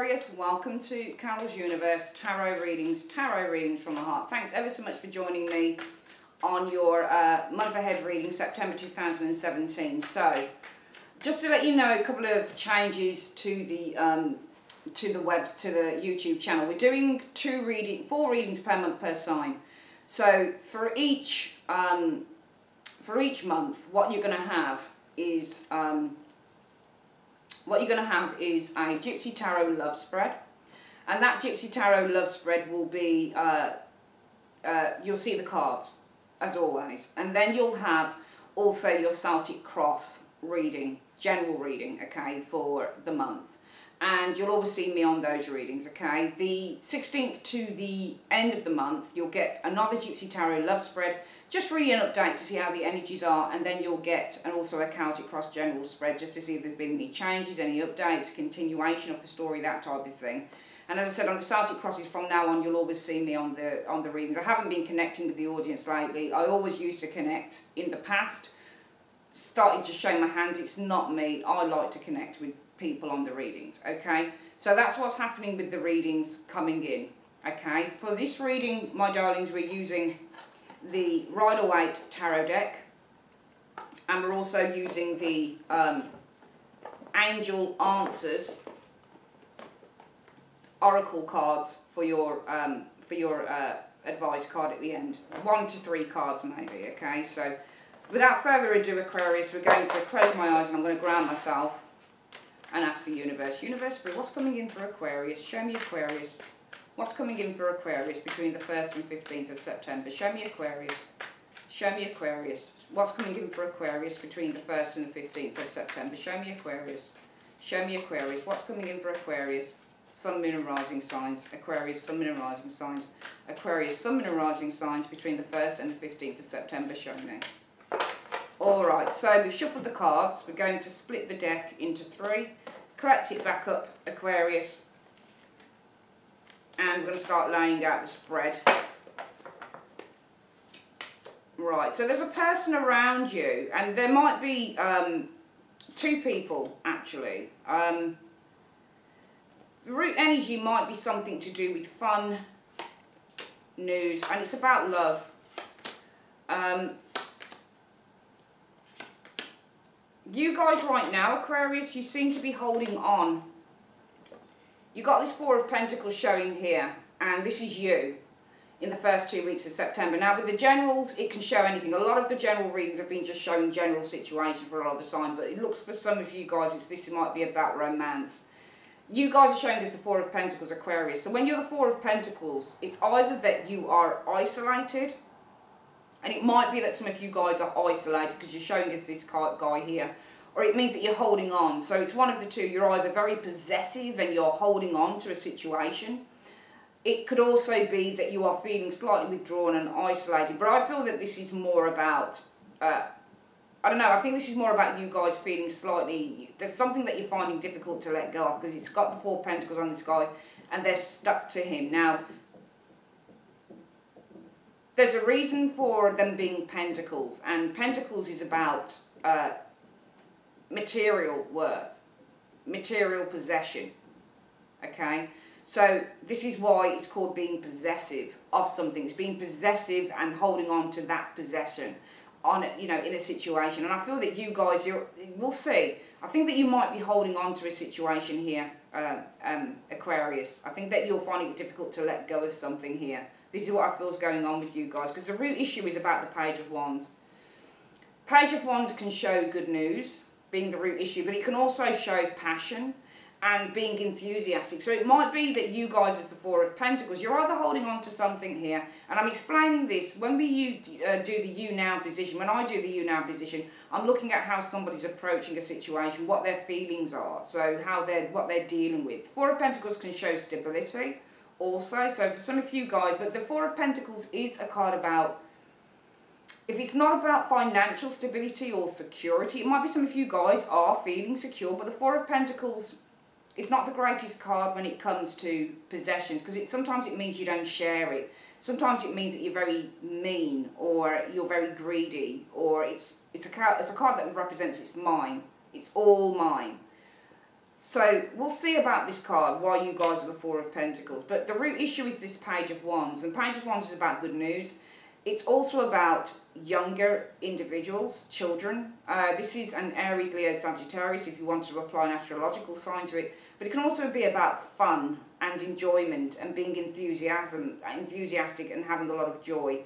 Aquarius, welcome to Carol's Universe, tarot readings from the heart. Thanks ever so much for joining me on your month ahead reading, September 2017. So, just to let you know, a couple of changes to the YouTube channel. We're doing four readings per month per sign. So for each month, what you're going to have is a Gypsy Tarot love spread, and that Gypsy Tarot love spread will be you'll see the cards as always, and then you'll have also your Celtic Cross reading, general reading, okay, for the month. And you'll always see me on those readings, okay? The 16th to the end of the month, you'll get another Gypsy Tarot love spread, just really an update to see how the energies are, and then you'll get also a Celtic Cross general spread, just to see if there's been any changes, any updates, continuation of the story, that type of thing. And as I said, on the Celtic Crosses from now on, you'll always see me on the readings. I haven't been connecting with the audience lately. I always used to connect in the past. Started just showing my hands. It's not me. I like to connect with people on the readings, okay? So that's what's happening with the readings coming in, okay? For this reading, my darlings, we're using the Rider-Waite Tarot deck, and we're also using the Angel Answers Oracle cards for your advice card at the end. 1 to 3 cards maybe, okay? So without further ado, Aquarius, we're going to close my eyes and I'm going to ground myself and ask the universe. Universe, what's coming in for Aquarius? Show me Aquarius. What's coming in for Aquarius between the 1st and 15th of September? Show me Aquarius. Show me Aquarius. What's coming in for Aquarius between the 1st and the 15th of September? Show me Aquarius. Show me Aquarius. What's coming in for Aquarius? Sun, Moon and Rising signs. Aquarius, Sun, Moon and Rising signs. Aquarius, Sun, Moon and Rising signs between the 1st and the 15th of September. Show me. Alright, so we've shuffled the cards. We're going to split the deck into 3. Correct it back up, Aquarius. And we're going to start laying out the spread. Right, so there's a person around you, and there might be 2 people actually. The root energy might be something to do with fun, news, and it's about love. You guys right now, Aquarius, you seem to be holding on. You got this 4 of Pentacles showing here, and this is you in the first 2 weeks of September. Now with the generals, it can show anything. A lot of the general readings have been just showing general situation for a lot of the sign, but it looks for some of you guys this might be about romance. You guys are showing us the 4 of Pentacles, Aquarius. So when you're the 4 of Pentacles, it's either that you are isolated, and it might be that some of you guys are isolated because you're showing us this guy here, or it means that you're holding on. So it's one of the two. You're either very possessive and you're holding on to a situation. It could also be that you are feeling slightly withdrawn and isolated. But I feel that this is more about, I don't know, I think this is more about you guys feeling slightly, there's something that you're finding difficult to let go of, because it's got the 4 Pentacles on this guy and they're stuck to him. Now, there's a reason for them being Pentacles, and Pentacles is about material worth, material possession, okay? So this is why it's called being possessive of something. It's being possessive and holding on to that possession on it, you know, in a situation. And I feel that you guys, we'll see. I think that you might be holding on to a situation here, Aquarius. I think that you're finding it difficult to let go of something here. This is what I feel is going on with you guys, because the root issue is about the Page of Wands. Page of Wands can show good news, being the root issue, but it can also show passion and being enthusiastic. So it might be that you guys, as the 4 of Pentacles, you're either holding on to something here, and I'm explaining this when we do the you now position. When I do the you now position, I'm looking at how somebody's approaching a situation, what their feelings are, so what they're dealing with. 4 of Pentacles can show stability also, so for some of you guys, but the 4 of Pentacles is a card about, if it's not about financial stability or security, it might be some of you guys are feeling secure, but the 4 of Pentacles is not the greatest card when it comes to possessions, because sometimes it means you don't share it. Sometimes it means that you're very mean, or you're very greedy, or it's a card that represents it's mine, it's all mine. So we'll see about this card, why you guys are the Four of Pentacles. But the root issue is this Page of Wands. And Page of Wands is about good news. It's also about younger individuals, children. This is an Aries, Leo, Sagittarius if you want to apply an astrological sign to it. But it can also be about fun and enjoyment and being enthusiastic and having a lot of joy.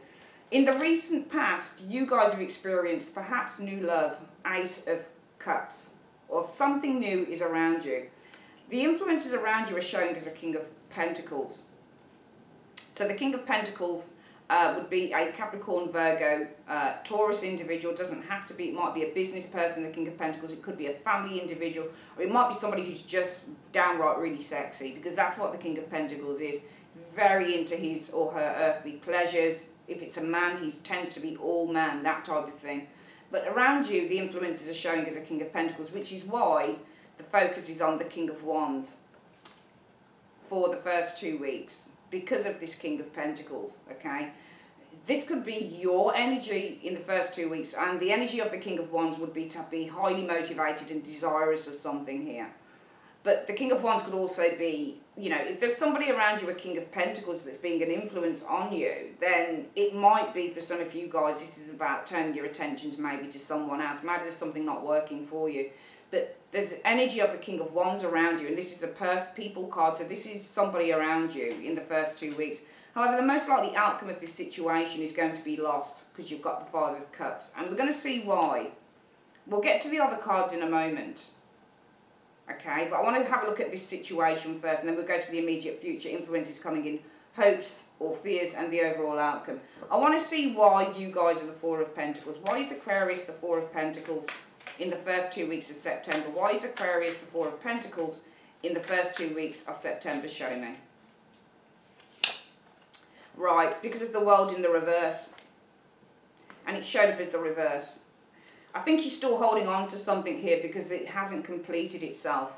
In the recent past, you guys have experienced perhaps new love, Ace of Cups, or something new is around you. The influences around you are showing as a King of Pentacles. So the King of Pentacles would be a Capricorn, Virgo, Taurus individual. Doesn't have to be, it might be a business person, the King of Pentacles. It could be a family individual, or it might be somebody who's just downright really sexy, because that's what the King of Pentacles is. Very into his or her earthly pleasures. If it's a man, he tends to be all man, that type of thing. But around you, the influences are showing as a King of Pentacles, which is why the focus is on the King of Wands for the first 2 weeks, because of this King of Pentacles, okay? This could be your energy in the first 2 weeks, and the energy of the King of Wands would be to be highly motivated and desirous of something here. But the King of Wands could also be, you know, if there's somebody around you, a King of Pentacles, that's being an influence on you, then it might be for some of you guys, this is about turning your attentions maybe to someone else. Maybe there's something not working for you. But there's energy of a King of Wands around you, and this is the people card, so this is somebody around you in the first 2 weeks. However, the most likely outcome of this situation is going to be loss, because you've got the Five of Cups. And we're going to see why. We'll get to the other cards in a moment. Okay, but I want to have a look at this situation first, and then we'll go to the immediate future influences coming in, hopes or fears, and the overall outcome. I want to see why you guys are the Four of Pentacles. Why is Aquarius the Four of Pentacles in the first 2 weeks of September? Why is Aquarius the Four of Pentacles in the first 2 weeks of September? Show me. Right, because of the World in the reverse. And it showed up as the reverse. I think you're still holding on to something here because it hasn't completed itself.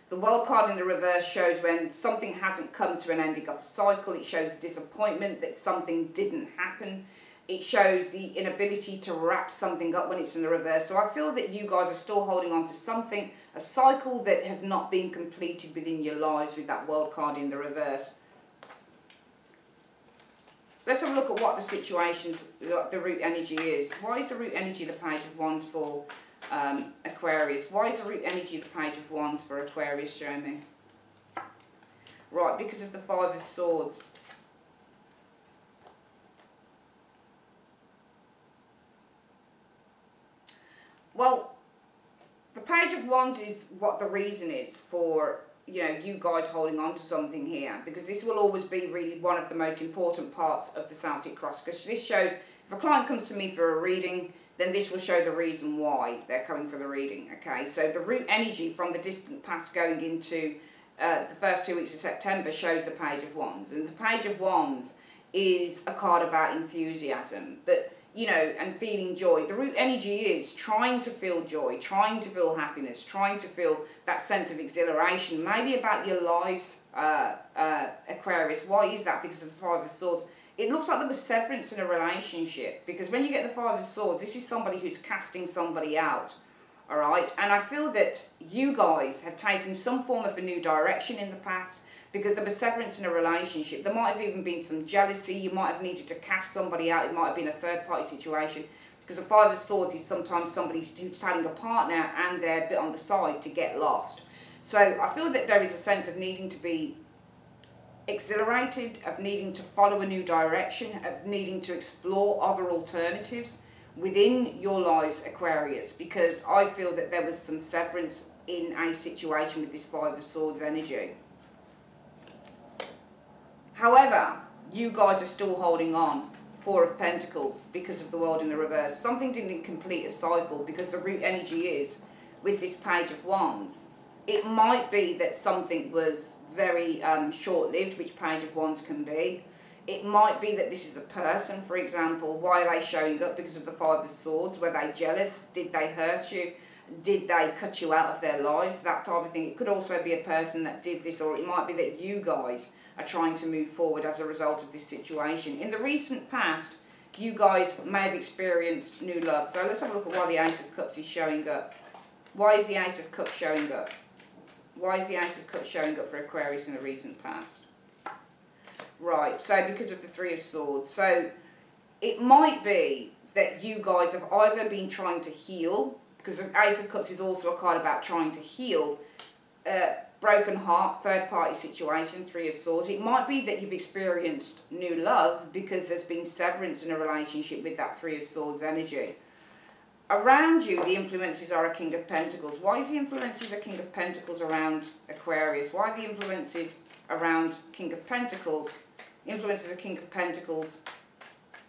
The World card in the reverse shows when something hasn't come to an ending of the cycle. It shows disappointment that something didn't happen. It shows the inability to wrap something up when it's in the reverse. So I feel that you guys are still holding on to something, a cycle that has not been completed within your lives with that World card in the reverse. Let's have a look at what the situations, the root energy is. Why is the root energy the Page of Wands for Aquarius? Why is the root energy the Page of Wands for Aquarius? Show me. Right, because of the Five of Swords. Well, the Page of Wands is what the reason is for, you know, you guys holding on to something here, because this will always be really one of the most important parts of the Celtic cross, because this shows, if a client comes to me for a reading, then this will show the reason why they're coming for the reading, okay? So the root energy from the distant past going into the first 2 weeks of September shows the Page of Wands, and the Page of Wands is a card about enthusiasm, but you know, and feeling joy. The root energy is trying to feel joy, trying to feel happiness, trying to feel that sense of exhilaration, maybe about your lives, Aquarius. Why is that? Because of the Five of Swords. It looks like there was severance in a relationship, because when you get the Five of Swords, this is somebody who's casting somebody out, all right? And I feel that you guys have taken some form of a new direction in the past, because there was severance in a relationship. There might have even been some jealousy. You might have needed to cast somebody out. It might have been a third-party situation, because the Five of Swords is sometimes somebody who's telling a partner and they're a bit on the side to get lost. So I feel that there is a sense of needing to be exhilarated, of needing to follow a new direction, of needing to explore other alternatives within your lives, Aquarius, because I feel that there was some severance in a situation with this Five of Swords energy. However, you guys are still holding on, Four of Pentacles, because of the World in the reverse. Something didn't complete a cycle, because the root energy is, with this Page of Wands, it might be that something was very short-lived, which Page of Wands can be. It might be that this is a person, for example. Why are they showing up? Because of the Five of Swords. Were they jealous? Did they hurt you? Did they cut you out of their lives? That type of thing. It could also be a person that did this, or it might be that you guys are trying to move forward as a result of this situation. In the recent past, you guys may have experienced new love. So let's have a look at why the Ace of Cups is showing up. Why is the Ace of Cups showing up? Why is the Ace of Cups showing up for Aquarius in the recent past? Right, so because of the Three of Swords. So it might be that you guys have either been trying to heal, because the Ace of Cups is also a card about trying to heal, broken heart, third party situation, Three of Swords. It might be that you've experienced new love because there's been severance in a relationship with that Three of Swords energy. Around you, the influences are a King of Pentacles. Why is the influences a King of Pentacles around Aquarius? Why are the influences around King of Pentacles? Influences a King of Pentacles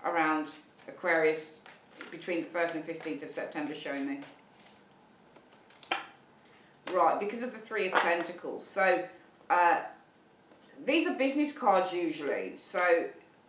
around Aquarius between the 1st and 15th of September, showing me. Right, because of the Three of Pentacles. So, these are business cards usually. So,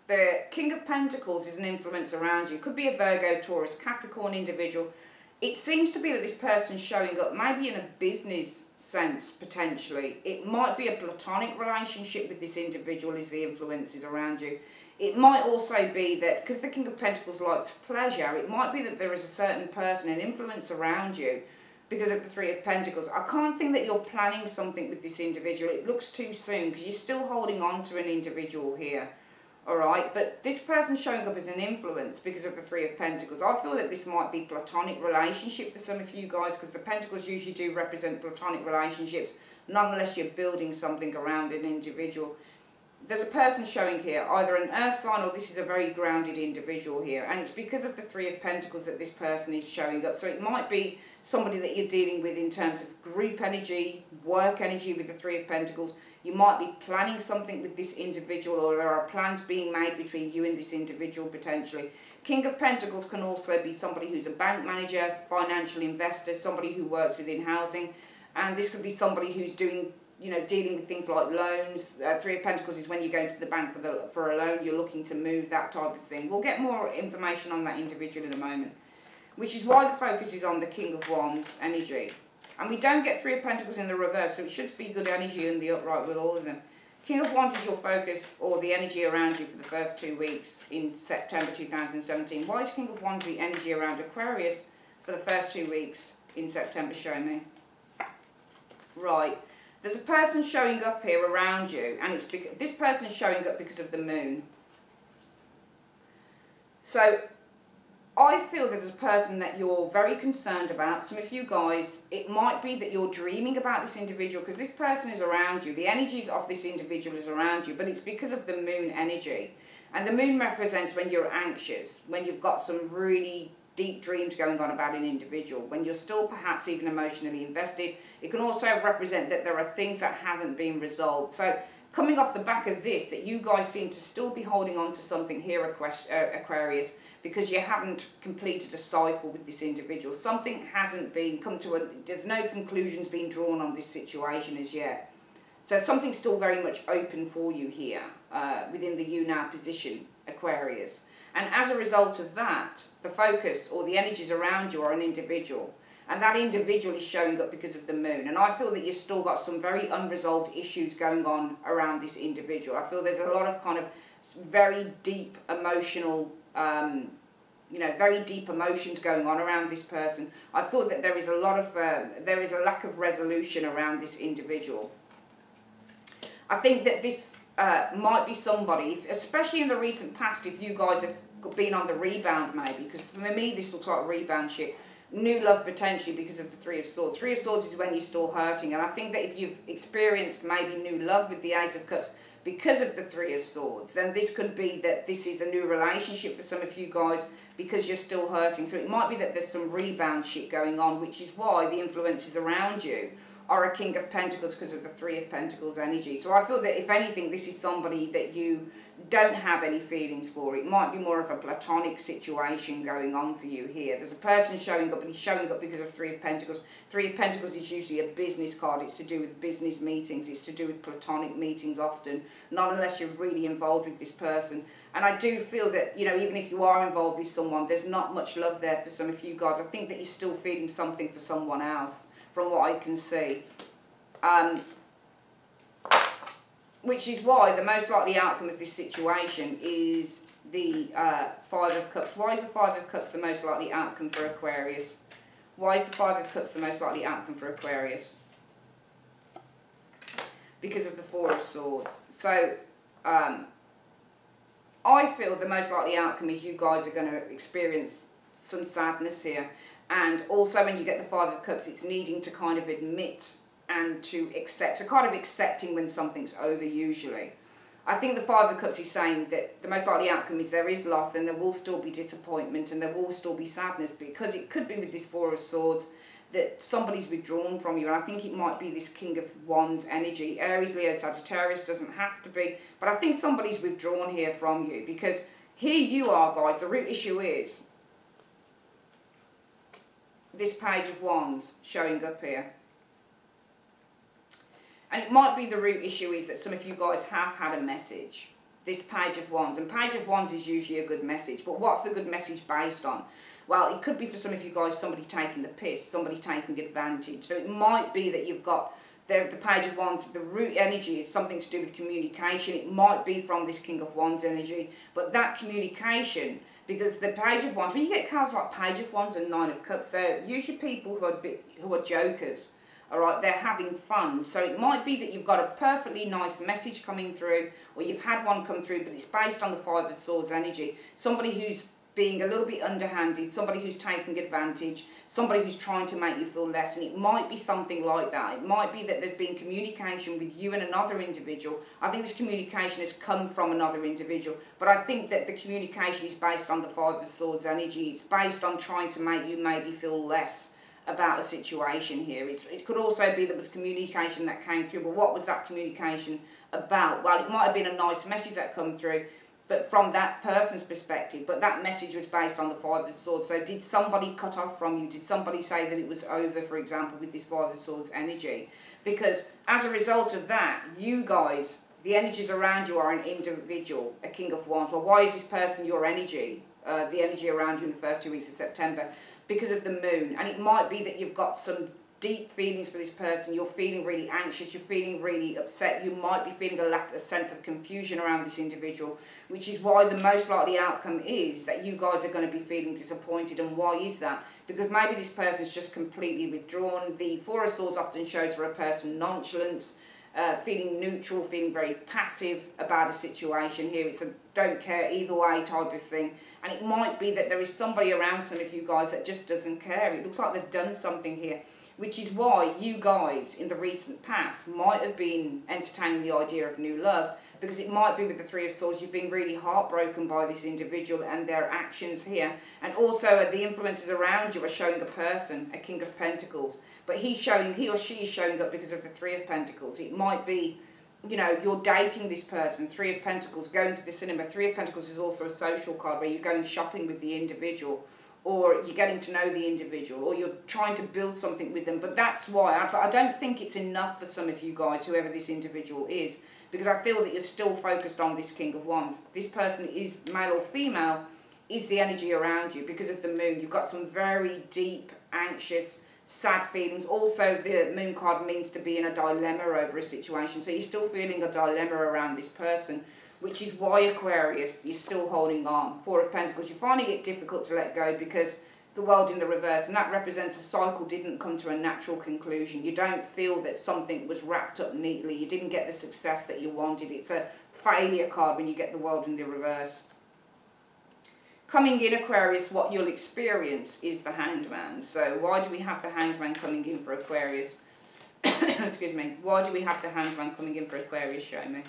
the King of Pentacles is an influence around you. It could be a Virgo, Taurus, Capricorn individual. It seems to be that this person's showing up maybe in a business sense, potentially. It might be a platonic relationship with this individual as the influences around you. It might also be that, because the King of Pentacles likes pleasure, it might be that there is a certain person, an influence around you because of the Three of Pentacles. I can't think that you're planning something with this individual. It looks too soon because you're still holding on to an individual here. Alright, but this person's showing up as an influence because of the Three of Pentacles. I feel that this might be platonic relationship for some of you guys, because the Pentacles usually do represent platonic relationships, not unless you're building something around an individual. There's a person showing here, either an earth sign or this is a very grounded individual here, and it's because of the Three of Pentacles that this person is showing up. So it might be somebody that you're dealing with in terms of group energy, work energy with the Three of Pentacles. You might be planning something with this individual, or there are plans being made between you and this individual potentially. King of Pentacles can also be somebody who's a bank manager, financial investor, somebody who works within housing, and this could be somebody who's doing, you know, dealing with things like loans. Three of Pentacles is when you go to the bank for a loan, you're looking to move, that type of thing. We'll get more information on that individual in a moment, which is why the focus is on the King of Wands energy. And we don't get Three of Pentacles in the reverse, so it should be good energy in the upright with all of them. King of Wands is your focus, or the energy around you for the first 2 weeks in September 2017. Why is King of Wands the energy around Aquarius for the first 2 weeks in September? Show me. Right. There's a person showing up here around you, and it's because this person's showing up because of the moon. So I feel that there's a person that you're very concerned about. Some of you guys, it might be that you're dreaming about this individual because this person is around you. The energies of this individual is around you, but it's because of the moon energy. And the moon represents when you're anxious, when you've got some really deep dreams going on about an individual, when you're still perhaps even emotionally invested. It can also represent that there are things that haven't been resolved. So coming off the back of this, that you guys seem to still be holding on to something here, Aquarius, because you haven't completed a cycle with this individual. Something hasn't been there's no conclusions being drawn on this situation as yet. So something's still very much open for you here within the you now position, Aquarius. And as a result of that, the focus or the energies around you are an individual. And that individual is showing up because of the moon. And I feel that you've still got some very unresolved issues going on around this individual. I feel there's a lot of kind of very deep emotional, very deep emotions going on around this person. I feel that there is a lot of, there is a lack of resolution around this individual. I think that this might be somebody, especially in the recent past, if you guys have been on the rebound maybe, because for me this looks like rebound shit. New love potentially because of the Three of Swords. Three of Swords is when you're still hurting, and I think that if you've experienced maybe new love with the Ace of Cups because of the Three of Swords, then this could be that this is a new relationship for some of you guys because you're still hurting. So it might be that there's some rebound shit going on, which is why the influences around you are a King of Pentacles because of the Three of Pentacles energy. So I feel that if anything, this is somebody that you don't have any feelings for. It might be more of a platonic situation going on for you here. There's a person showing up, and he's showing up because of Three of Pentacles. Three of Pentacles is usually a business card. It's to do with business meetings. It's to do with platonic meetings often, not unless you're really involved with this person. And I do feel that, you know, even if you are involved with someone, there's not much love there for some of you guys. I think that you're still feeling something for someone else, from what I can see. Which is why the most likely outcome of this situation is the Five of Cups. Why is the Five of Cups the most likely outcome for Aquarius? Why is the Five of Cups the most likely outcome for Aquarius? because of the Four of Swords. So I feel the most likely outcome is you guys are going to experience some sadness here. And also when you get the Five of Cups, it's needing to kind of admit and to accept, so kind of accepting when something's over usually. I think the Five of Cups is saying that the most likely outcome is there is loss, and there will still be disappointment and there will still be sadness, because it could be with this Four of Swords that somebody's withdrawn from you. And I think it might be this King of Wands energy. Aries, Leo, Sagittarius, doesn't have to be, but I think somebody's withdrawn here from you, because here you are, guys. The root issue is this Page of Wands showing up here. And it might be the root issue is that some of you guys have had a message. This Page of Wands. And Page of Wands is usually a good message. But what's the good message based on? Well, it could be for some of you guys somebody taking the piss, somebody taking advantage. So it might be that you've got the Page of Wands, the root energy is something to do with communication. It might be from this King of Wands energy. But that communication, because the Page of Wands, when you get cards like Page of Wands and Nine of Cups, they're usually people who are jokers. Alright, they're having fun. So it might be that you've got a perfectly nice message coming through, or you've had one come through, but it's based on the Five of Swords energy. Somebody who's being a little bit underhanded, somebody who's taking advantage, somebody who's trying to make you feel less. And it might be something like that. It might be that there's been communication with you and another individual. I think this communication has come from another individual, but I think that the communication is based on the Five of Swords energy. It's based on trying to make you maybe feel less about a situation here. It could also be there was communication that came through, but what was that communication about? Well, it might have been a nice message that come through, but from that person's perspective, but that message was based on the Five of Swords. So did somebody cut off from you? Did somebody say that it was over, for example, with this Five of Swords energy? Because as a result of that, you guys, the energies around you are an individual, a King of Wands. Well, why is this person your energy? The energy around you in the first 2 weeks of September? Because of the moon. And it might be that you've got some deep feelings for this person. You're feeling really anxious, you're feeling really upset, you might be feeling a sense of confusion around this individual, which is why the most likely outcome is that you guys are going to be feeling disappointed. And why is that? Because maybe this person's just completely withdrawn. The Four of Swords often shows for a person nonchalance, feeling neutral, feeling very passive about a situation here. It's a don't care either way type of thing. And it might be that there is somebody around some of you guys that just doesn't care. It looks like they've done something here, which is why you guys in the recent past might have been entertaining the idea of new love, because it might be with the Three of Swords, you've been really heartbroken by this individual and their actions here. And also the influences around you are showing a person, a King of Pentacles, but he or she is showing up because of the Three of Pentacles. It might be, you know, you're dating this person, Three of Pentacles, going to the cinema. Three of Pentacles is also a social card where you're going shopping with the individual, or you're getting to know the individual, or you're trying to build something with them. But that's why, I don't think it's enough for some of you guys, whoever this individual is, because I feel that you're still focused on this King of Wands. This person is male or female, is the energy around you because of the moon. You've got some very deep, anxious, sad feelings. Also, the moon card means to be in a dilemma over a situation. So you're still feeling a dilemma around this person, which is why, Aquarius, you're still holding on. Four of Pentacles, you're finding it difficult to let go because the world in the reverse, and that represents a cycle didn't come to a natural conclusion. You don't feel that something was wrapped up neatly. You didn't get the success that you wanted. It's a failure card when you get the world in the reverse. Coming in, Aquarius, what you'll experience is the Hanged Man. So why do we have the Hanged Man coming in for Aquarius? Excuse me. Why do we have the Hanged Man coming in for Aquarius? Show me.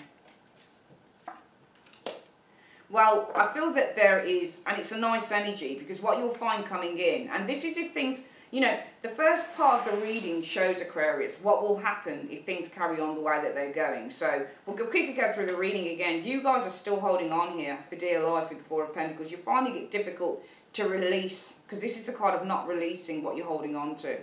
Well, I feel that there is, and it's a nice energy, because what you'll find coming in, and this is if things, you know, the first part of the reading shows Aquarius what will happen if things carry on the way that they're going. So we'll quickly go through the reading again. You guys are still holding on here for dear life with the Four of Pentacles. You're finding it difficult to release, because this is the card of not releasing what you're holding on to.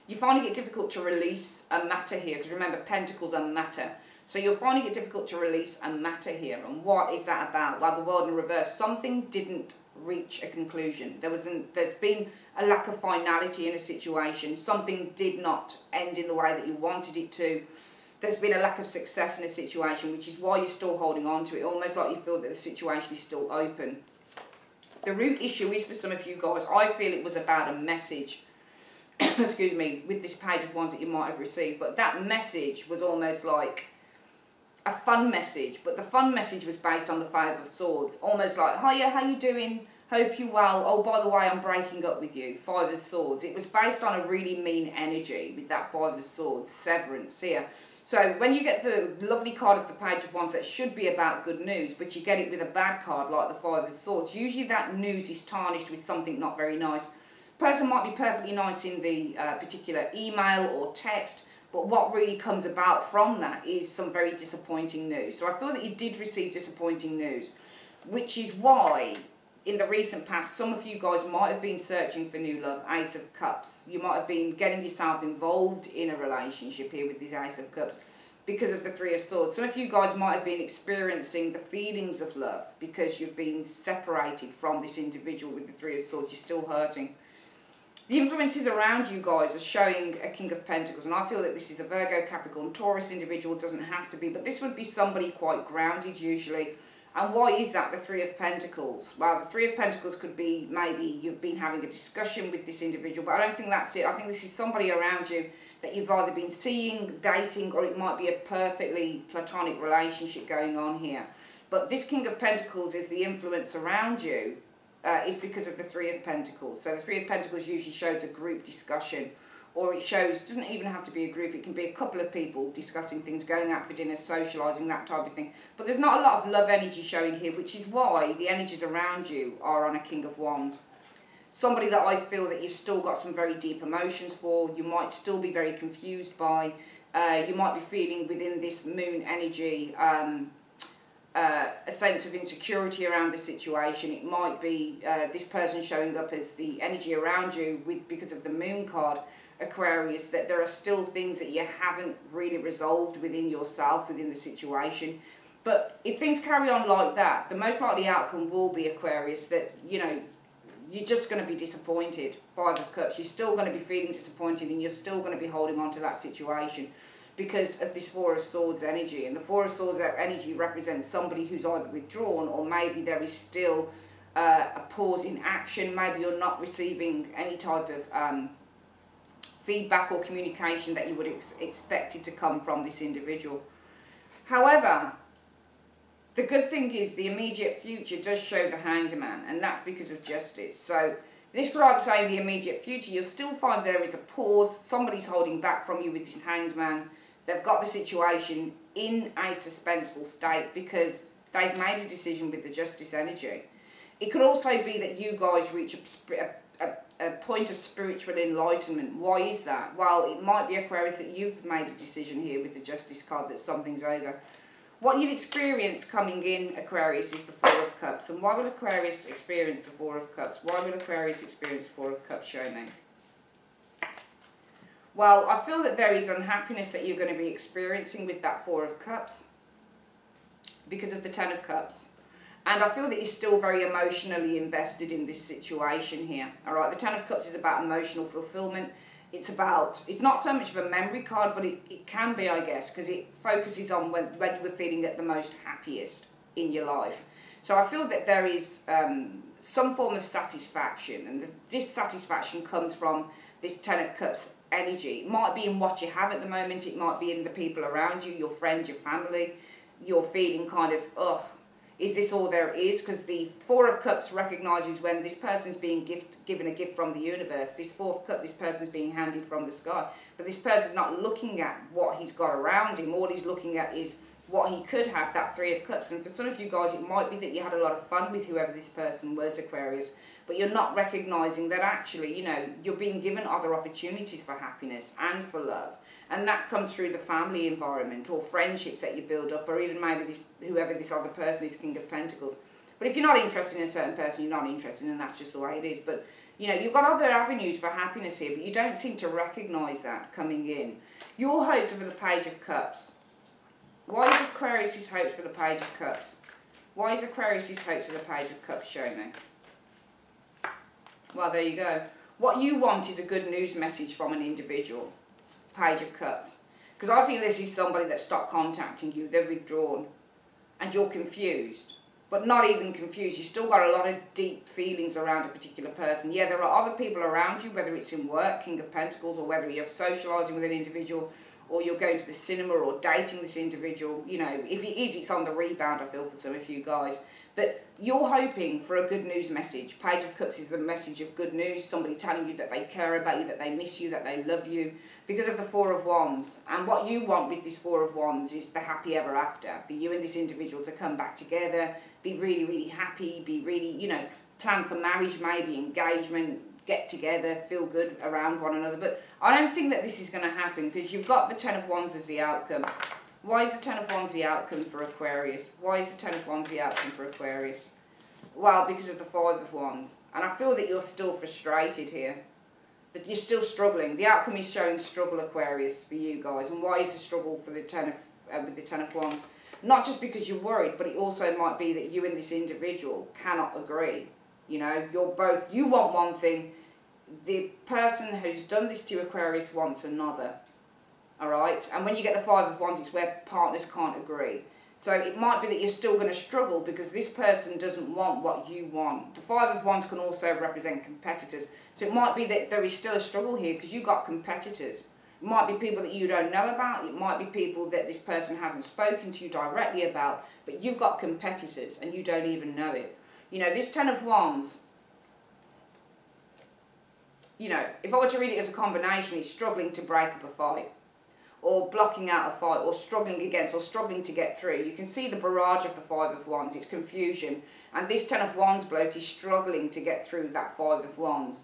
You're finding it difficult to release a matter here, because remember, Pentacles are matter. So you're finding it difficult to release a matter here. And what is that about? Well, the world in reverse. Something didn't reach a conclusion. There's been a lack of finality in a situation. Something did not end in the way that you wanted it to. There's been a lack of success in a situation, which is why you're still holding on to it. Almost like you feel that the situation is still open. The root issue is, for some of you guys, I feel it was about a message. excuse me, with this Page of Wands that you might have received. But that message was almost like a fun message, but the fun message was based on the Five of Swords. Almost like, hiya, how you doing? Hope you well. Oh, by the way, I'm breaking up with you. Five of Swords. It was based on a really mean energy with that Five of Swords. Severance here. So when you get the lovely card of the Page of Wands, that should be about good news, but you get it with a bad card like the Five of Swords. Usually that news is tarnished with something not very nice. Person might be perfectly nice in the particular email or text, but what really comes about from that is some very disappointing news. So I feel that you did receive disappointing news, which is why in the recent past, some of you guys might have been searching for new love. Ace of Cups. You might have been getting yourself involved in a relationship here with this Ace of Cups because of the Three of Swords. Some of you guys might have been experiencing the feelings of love because you've been separated from this individual with the Three of Swords. You're still hurting. The influences around you guys are showing a King of Pentacles, and I feel that this is a Virgo, Capricorn, Taurus individual. Doesn't have to be, but this would be somebody quite grounded usually. And why is that, the Three of Pentacles? Well, the Three of Pentacles could be maybe you've been having a discussion with this individual, but I don't think that's it. I think this is somebody around you that you've either been seeing, dating, or it might be a perfectly platonic relationship going on here. But this King of Pentacles is the influence around you, is because of the Three of Pentacles. So the Three of Pentacles usually shows a group discussion, or it shows, doesn't even have to be a group, it can be a couple of people discussing things, going out for dinner, socialising, that type of thing. But there's not a lot of love energy showing here, which is why the energies around you are on a King of Wands. Somebody that I feel that you've still got some very deep emotions for, you might still be very confused by, you might be feeling within this moon energy a sense of insecurity around the situation. It might be this person showing up as the energy around you because of the moon card, Aquarius, that there are still things that you haven't really resolved within yourself, within the situation. But if things carry on like that, the most likely outcome will be, Aquarius, that, you know, you're just going to be disappointed. Five of Cups, you're still going to be feeling disappointed, and you're still going to be holding on to that situation because of this Four of Swords energy. And the Four of Swords energy represents somebody who's either withdrawn, or maybe there is still a pause in action. Maybe you're not receiving any type of feedback or communication that you would expect it to come from this individual. However, the good thing is the immediate future does show the Hanged Man, and that's because of justice. So this could either say in the immediate future, you'll still find there is a pause, somebody's holding back from you with this Hanged Man. They've got the situation in a suspenseful state because they've made a decision with the Justice energy. It could also be that you guys reach a point of spiritual enlightenment. Why is that? Well, it might be, Aquarius, that you've made a decision here with the Justice card that something's over. What you've experienced coming in, Aquarius, is the Four of Cups. And why will Aquarius experience the Four of Cups? Why will Aquarius experience the Four of Cups? Show me. Well, I feel that there is unhappiness that you're going to be experiencing with that Four of Cups because of the Ten of Cups. And I feel that you're still very emotionally invested in this situation here. All right, the Ten of Cups is about emotional fulfillment. It's not so much of a memory card, but it can be, I guess, because it focuses on when you were feeling at the most happiest in your life. So I feel that there is some form of satisfaction, and the dissatisfaction comes from this Ten of Cups energy. It might be in what you have at the moment, it might be in the people around you, your friends, your family. You're feeling kind of, ugh, is this all there is? Because the Four of Cups recognises when this person's being given a gift from the universe. This fourth cup, this person's being handed from the sky. But this person's not looking at what he's got around him. All he's looking at is what he could have, that Three of Cups. And for some of you guys, it might be that you had a lot of fun with whoever this person was, Aquarius. But you're not recognising that actually, you know, you're being given other opportunities for happiness and for love. And that comes through the family environment or friendships that you build up, or even maybe whoever this other person is, King of Pentacles. But if you're not interested in a certain person, you're not interested, and that's just the way it is. But, you know, you've got other avenues for happiness here, but you don't seem to recognise that coming in. Your hopes are for the Page of Cups. Why is Aquarius' hopes for the Page of Cups? Why is Aquarius' hopes for the Page of Cups? Show me. Well, there you go. What you want is a good news message from an individual. Page of Cups. Because I think this is somebody that stopped contacting you, they're withdrawn, and you're confused. but not even confused. You've still got a lot of deep feelings around a particular person. Yeah, there are other people around you, whether it's in work, King of Pentacles, or whether you're socialising with an individual, or you're going to the cinema or dating this individual. You know, if it is, it's on the rebound, I feel, for some of you guys. But you're hoping for a good news message. Page of Cups is the message of good news. Somebody telling you that they care about you, that they miss you, that they love you. Because of the Four of Wands. And what you want with this Four of Wands is the happy ever after. For you and this individual to come back together, be really, really happy, be really, you know, plan for marriage, maybe engagement, get together, feel good around one another. But I don't think that this is going to happen, because you've got the Ten of Wands as the outcome. Why is the Ten of Wands the outcome for Aquarius? Why is the Ten of Wands the outcome for Aquarius? Well, because of the Five of Wands. And I feel that you're still frustrated here. That you're still struggling. The outcome is showing struggle, Aquarius, for you guys. And why is the struggle for the with the Ten of Wands? Not just because you're worried, but it also might be that you and this individual cannot agree. You know, you want one thing. The person who's done this to Aquarius wants another. Alright? And when you get the Five of Wands, it's where partners can't agree. So it might be that you're still going to struggle because this person doesn't want what you want. The Five of Wands can also represent competitors. So it might be that there is still a struggle here because you've got competitors. It might be people that you don't know about. It might be people that this person hasn't spoken to you directly about. But you've got competitors and you don't even know it. You know, this Ten of Wands, you know, if I were to read it as a combination, it's struggling to break up a fight, or blocking out a fight, or struggling against, or struggling to get through. You can see the barrage of the Five of Wands. It's confusion. And this Ten of Wands bloke is struggling to get through that Five of Wands.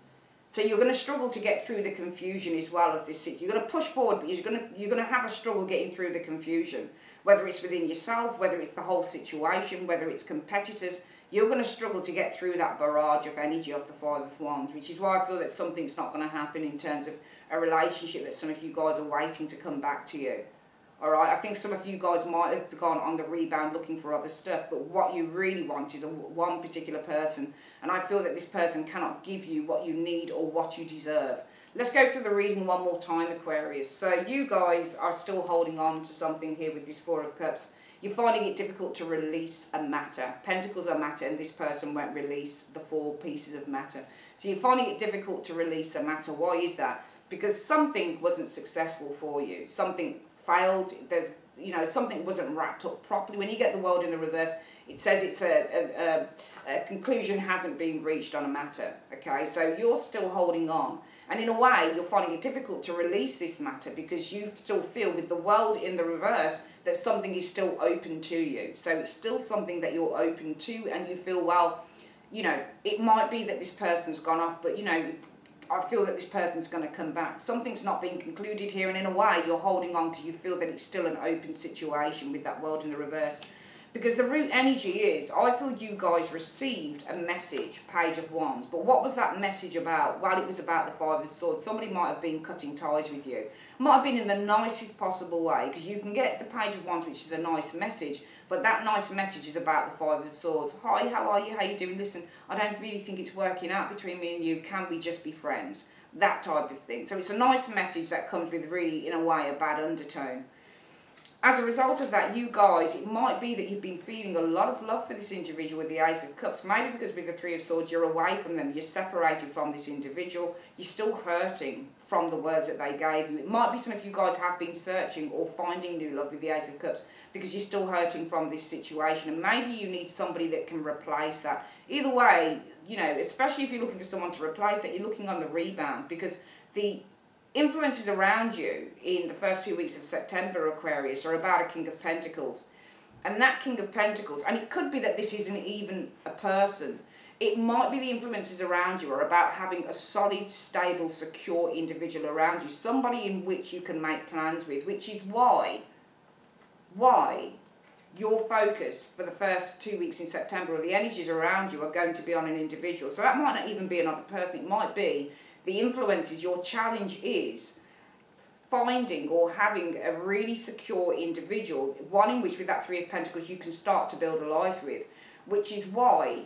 So you're going to struggle to get through the confusion as well of this. You're going to push forward, but you're going to have a struggle getting through the confusion. Whether it's within yourself, whether it's the whole situation, whether it's competitors, you're going to struggle to get through that barrage of energy of the Five of Wands, which is why I feel that something's not going to happen in terms of a relationship that some of you guys are waiting to come back to you. Alright, I think some of you guys might have gone on the rebound looking for other stuff, but what you really want is one particular person, and I feel that this person cannot give you what you need or what you deserve. Let's go through the reading one more time, Aquarius. So you guys are still holding on to something here with this Four of Cups. You're finding it difficult to release a matter. Pentacles are matter, and this person won't release the four pieces of matter. So you're finding it difficult to release a matter. Why is that? Because something wasn't successful for you. Something failed. There's, you know, something wasn't wrapped up properly. When you get the World in the reverse, it says it's a conclusion hasn't been reached on a matter. Okay, so you're still holding on. And in a way, you're finding it difficult to release this matter because you still feel with the World in the reverse that something is still open to you. So it's still something that you're open to, and you feel, well, you know, it might be that this person's gone off, but, you know, I feel that this person's going to come back. Something's not being concluded here, and in a way, you're holding on because you feel that it's still an open situation with that World in the reverse. Because the root energy is, I feel you guys received a message, Page of Wands. But what was that message about? Well, it was about the Five of Swords. Somebody might have been cutting ties with you. Might have been in the nicest possible way, because you can get the Page of Wands, which is a nice message, but that nice message is about the Five of Swords. Hi, how are you? How you doing? Listen, I don't really think it's working out between me and you. Can we just be friends? That type of thing. So it's a nice message that comes with really, in a way, a bad undertone. As a result of that, you guys, it might be that you've been feeling a lot of love for this individual with the Ace of Cups. Maybe because with the Three of Swords, you're away from them. You're separated from this individual. You're still hurting from the words that they gave you. It might be some of you guys have been searching or finding new love with the Ace of Cups because you're still hurting from this situation. And maybe you need somebody that can replace that. Either way, you know, especially if you're looking for someone to replace that, you're looking on the rebound, because the influences around you in the first 2 weeks of September, Aquarius, are about a King of Pentacles. And that King of Pentacles, and it could be that this isn't even a person. It might be the influences around you are about having a solid, stable, secure individual around you. Somebody in which you can make plans with, which is why your focus for the first 2 weeks in September, or the energies around you, are going to be on an individual. So that might not even be another person. It might be the influences. Your challenge is finding or having a really secure individual, one in which with that Three of Pentacles you can start to build a life with, which is why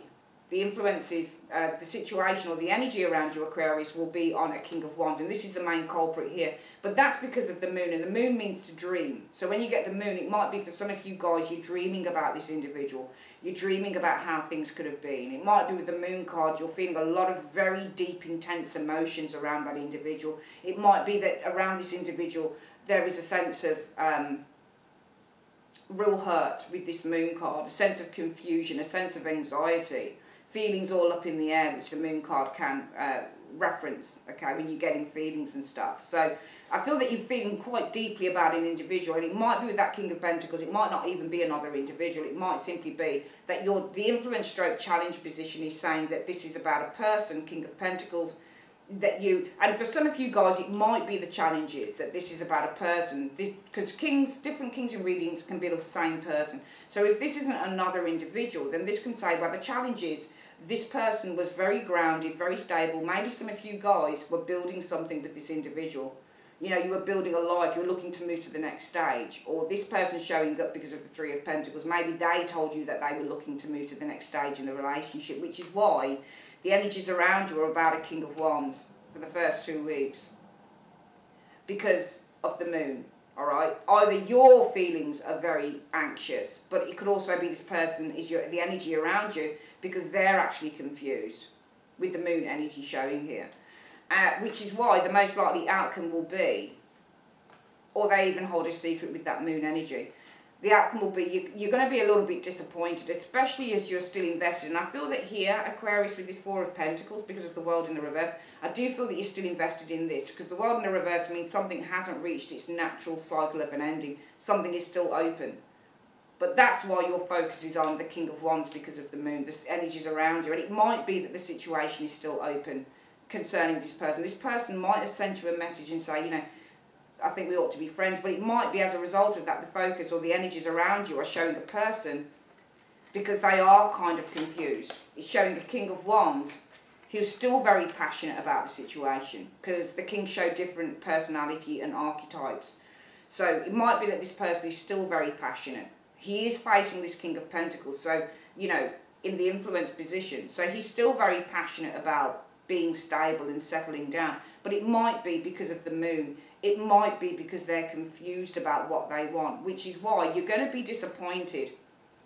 the influences, the situation or the energy around you, Aquarius, will be on a King of Wands. And this is the main culprit here. But that's because of the moon, and the moon means to dream. So when you get the moon, it might be for some of you guys, you're dreaming about this individual. You're dreaming about how things could have been. It might be with the Moon card, you're feeling a lot of very deep, intense emotions around that individual. It might be that around this individual there is a sense of real hurt with this Moon card, a sense of confusion, a sense of anxiety, feelings all up in the air, which the Moon card can reference, okay, when you're getting feelings and stuff. So I feel that you're feeling quite deeply about an individual, and it might be with that King of Pentacles, it might not even be another individual, it might simply be that the influence stroke challenge position is saying that this is about a person, King of Pentacles, that you, and for some of you guys it might be the challenges that this is about a person, because different kings in readings can be the same person. So if this isn't another individual, then this can say, well, the challenge is this person was very grounded, very stable. Maybe some of you guys were building something with this individual. You know, you were building a life, you were looking to move to the next stage. Or this person showing up because of the Three of Pentacles. Maybe they told you that they were looking to move to the next stage in the relationship, which is why the energies around you are about a King of Wands for the first 2 weeks. Because of the Moon, all right? Either your feelings are very anxious, but it could also be this person is the energy around you because they're actually confused with the Moon energy showing here. Which is why the most likely outcome will be, or they even hold a secret with that Moon energy, the outcome will be you're going to be a little bit disappointed, especially as you're still invested. And I feel that here, Aquarius, with this Four of Pentacles, because of the World in the reverse, I do feel that you're still invested in this, because the World in the reverse means something hasn't reached its natural cycle of an ending. Something is still open. But that's why your focus is on the King of Wands, because of the Moon, the energies around you. And it might be that the situation is still open concerning this person. This person might have sent you a message and say, you know, I think we ought to be friends, but it might be as a result of that the focus or the energies around you are showing a person because they are kind of confused. It's showing the King of Wands who's still very passionate about the situation, because the King showed different personality and archetypes. So it might be that this person is still very passionate. He is facing this King of Pentacles, so, you know, in the influence position. So he's still very passionate about being stable and settling down. But it might be because of the Moon. It might be because they're confused about what they want, which is why you're going to be disappointed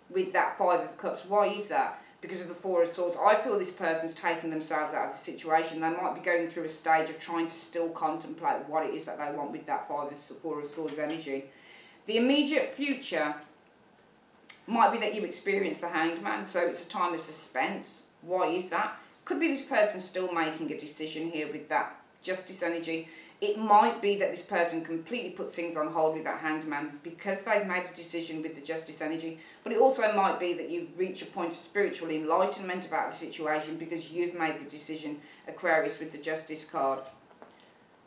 with that Five of Cups. Why is that? Because of the Four of Swords. I feel this person's taken themselves out of the situation. They might be going through a stage of trying to still contemplate what it is that they want with that Four of Swords energy. The immediate future might be that you experience the Hanged Man, so it's a time of suspense. Why is that? Could be this person still making a decision here with that Justice energy. It might be that this person completely puts things on hold with that Hanged Man because they've made a decision with the Justice energy. But it also might be that you've reached a point of spiritual enlightenment about the situation because you've made the decision, Aquarius, with the Justice card.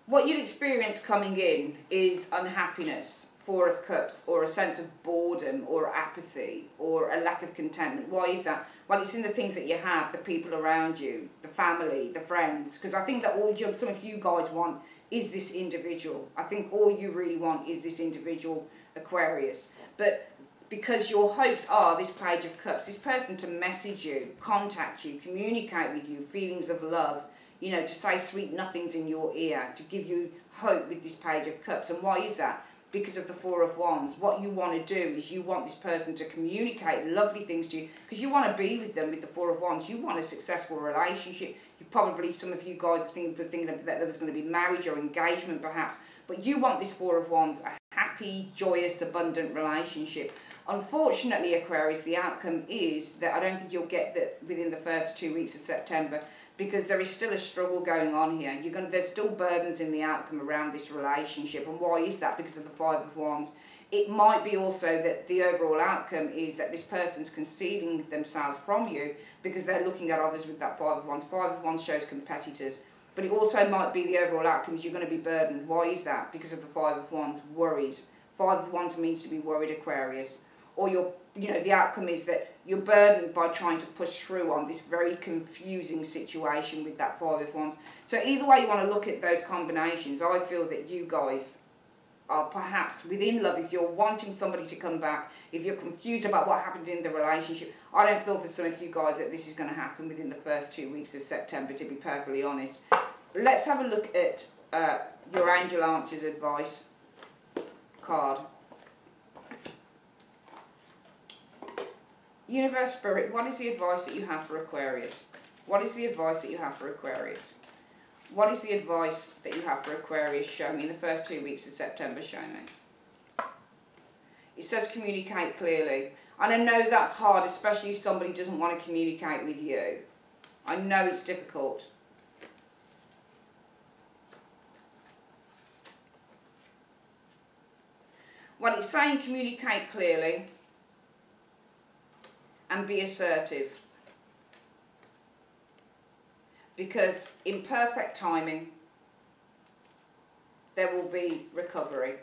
What you'd experience coming in is unhappiness, Four of Cups, or a sense of boredom or apathy or a lack of contentment. Why is that? Well, it's in the things that you have, the people around you, the family, the friends. Because I think that some of you guys want is this individual. I think all you really want is this individual, Aquarius. But because your hopes are this Page of Cups, this person to message you, contact you, communicate with you, feelings of love, you know, to say sweet nothings in your ear, to give you hope with this Page of Cups. And why is that? Because of the Four of Wands. What you want to do is you want this person to communicate lovely things to you because you want to be with them with the Four of Wands. You want a successful relationship. You probably, some of you guys were thinking that there was going to be marriage or engagement perhaps, but you want this Four of Wands, a happy, joyous, abundant relationship. Unfortunately, Aquarius, the outcome is that I don't think you'll get that within the first 2 weeks of September, because there is still a struggle going on here. There's still burdens in the outcome around this relationship. And why is that? Because of the Five of Wands. It might be also that the overall outcome is that this person's concealing themselves from you because they're looking at others with that Five of Wands. Five of Wands shows competitors. But it also might be the overall outcome is you're going to be burdened. Why is that? Because of the Five of Wands. Worries. Five of Wands means to be worried, Aquarius. Or the outcome is that you're burdened by trying to push through on this very confusing situation with that Five of Wands. So either way you want to look at those combinations, I feel that you guys are perhaps within love. If you're wanting somebody to come back, if you're confused about what happened in the relationship, I don't feel for some of you guys that this is going to happen within the first 2 weeks of September, to be perfectly honest. Let's have a look at your Angel Answers Advice card. Universe, Spirit, what is the advice that you have for Aquarius? What is the advice that you have for Aquarius? What is the advice that you have for Aquarius? Show me in the first 2 weeks of September, show me. It says communicate clearly. And I know that's hard, especially if somebody doesn't want to communicate with you. I know it's difficult. Well, it's saying communicate clearly and be assertive. Because in perfect timing, there will be recovery.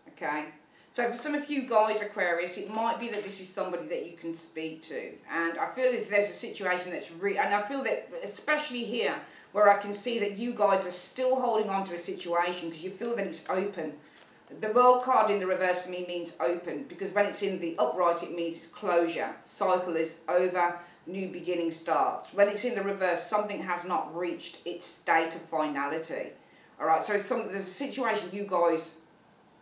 Okay? So for some of you guys, Aquarius, it might be that this is somebody that you can speak to. And I feel if there's a situation that's and I feel that especially here, where I can see that you guys are still holding on to a situation because you feel that it's open. The World card in the reverse for me means open, because when it's in the upright, it means it's closure. Cycle is over, new beginning starts. When it's in the reverse, something has not reached its state of finality. All right, so there's a situation you guys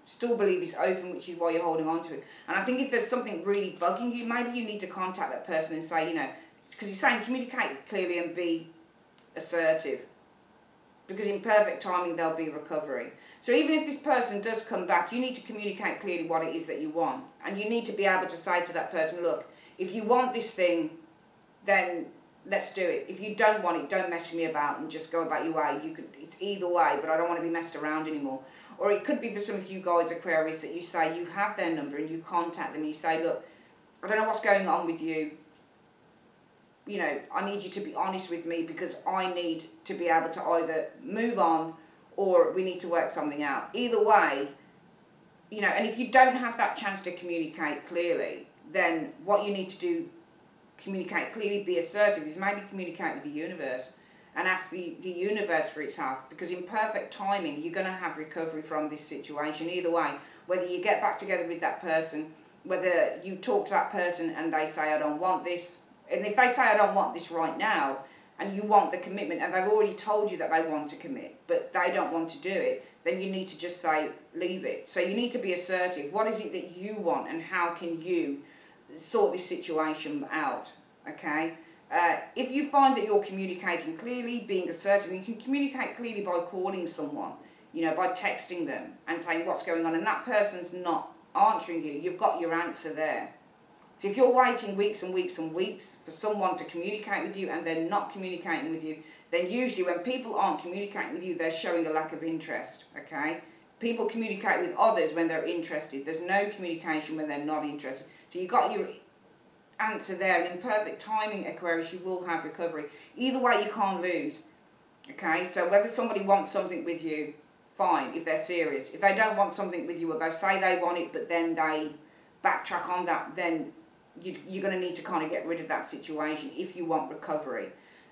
still believe is open, which is why you're holding on to it. And I think if there's something really bugging you, maybe you need to contact that person and say, you know, because he's saying communicate clearly and be assertive. Because in perfect timing, there'll be recovery. So even if this person does come back, you need to communicate clearly what it is that you want. And you need to be able to say to that person, look, if you want this thing, then let's do it. If you don't want it, don't mess me about and just go about your way. It's either way, but I don't want to be messed around anymore. Or it could be for some of you guys, Aquarius, that you say you have their number and you contact them and you say, look, I don't know what's going on with you. You know, I need you to be honest with me because I need to be able to either move on or we need to work something out. Either way, you know, and if you don't have that chance to communicate clearly, then what you need to do, communicate clearly, be assertive, is maybe communicate with the universe and ask the universe for its help, because in perfect timing, you're going to have recovery from this situation. Either way, whether you get back together with that person, whether you talk to that person and they say, I don't want this, and if they say, I don't want this right now, and you want the commitment, and they've already told you that they want to commit, but they don't want to do it, then you need to just say, leave it. So you need to be assertive. What is it that you want, and how can you sort this situation out, okay? If you find that you're communicating clearly, being assertive, you can communicate clearly by calling someone, you know, by texting them and saying what's going on, and that person's not answering you, you've got your answer there. So if you're waiting weeks and weeks and weeks for someone to communicate with you and they're not communicating with you, then usually when people aren't communicating with you, they're showing a lack of interest, okay? People communicate with others when they're interested. There's no communication when they're not interested. So you've got your answer there, and in perfect timing, Aquarius, you will have recovery. Either way, you can't lose, okay? So whether somebody wants something with you, fine, if they're serious. If they don't want something with you, or they say they want it, but then they backtrack on that, then you're going to need to kind of get rid of that situation if you want recovery,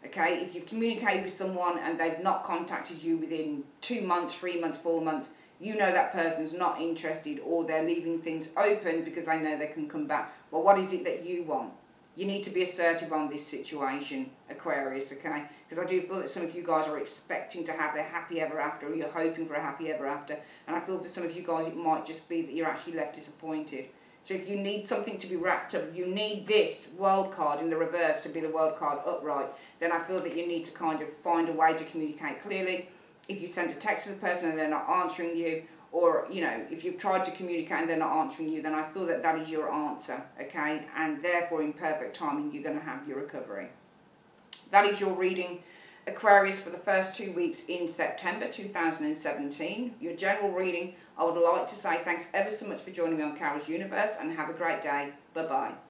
okay? If you've communicated with someone and they've not contacted you within 2 months, 3 months, 4 months, you know that person's not interested, or they're leaving things open because they know they can come back. Well, what is it that you want? You need to be assertive on this situation, Aquarius, okay? Because I do feel that some of you guys are expecting to have a happy ever after, or you're hoping for a happy ever after. And I feel for some of you guys it might just be that you're actually left disappointed. So if you need something to be wrapped up, you need this World card in the reverse to be the World card upright, then I feel that you need to kind of find a way to communicate clearly. If you send a text to the person and they're not answering you, or, you know, if you've tried to communicate and they're not answering you, then I feel that that is your answer, okay? And therefore, in perfect timing, you're going to have your recovery. That is your reading, Aquarius, for the first 2 weeks in September 2017. Your general reading. I would like to say thanks ever so much for joining me on Carol's Universe, and have a great day. Bye-bye.